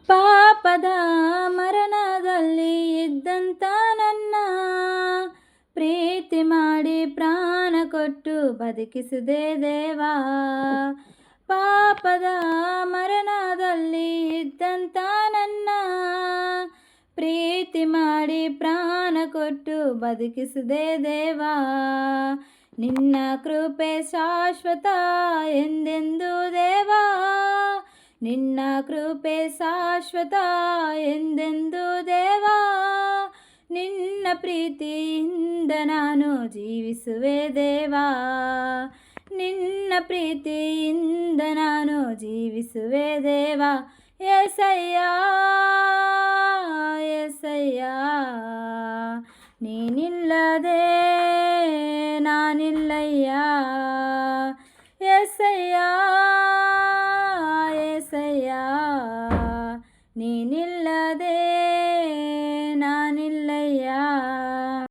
ಪಾಪದ ಮರಣದಲ್ಲಿ ಇದ್ದಂಥ ನನ್ನ ಪ್ರೀತಿ ಮಾಡಿ ಪ್ರಾಣ ಕೊಟ್ಟು ಬದುಕಿಸಿದೆ ದೇವಾ. ಪಾಪದ ಮರಣದಲ್ಲಿ ಇದ್ದಂಥ ನನ್ನ ಪ್ರೀತಿ ಮಾಡಿ ಪ್ರಾಣ ಕೊಟ್ಟು ಬದುಕಿಸಿದೆ ದೇವಾ. ನಿನ್ನ ಕೃಪೆ ಶಾಶ್ವತ ಎಂದೆಂದು ದೇವಾ, ನಿನ್ನ ಕೃಪೆ ಶಾಶ್ವತ ಎಂದೆಂದು ದೇವಾ. ನಿನ್ನ ಪ್ರೀತಿಯಿಂದ ನಾನು ಜೀವಿಸುವೆ ದೇವಾ, ನಿನ್ನ ಪ್ರೀತಿಯಿಂದ ನಾನು ಜೀವಿಸುವೆ ದೇವಾ. యేసయ్య యేసయ్య ನೀನಿಲ್ಲದೆ ನಾನಿಲ್ಲಯ್ಯ. యేసయ్య యేసయ్య ನೀನಿಲ್ಲದೆ ನಾನಿಲ್ಲ.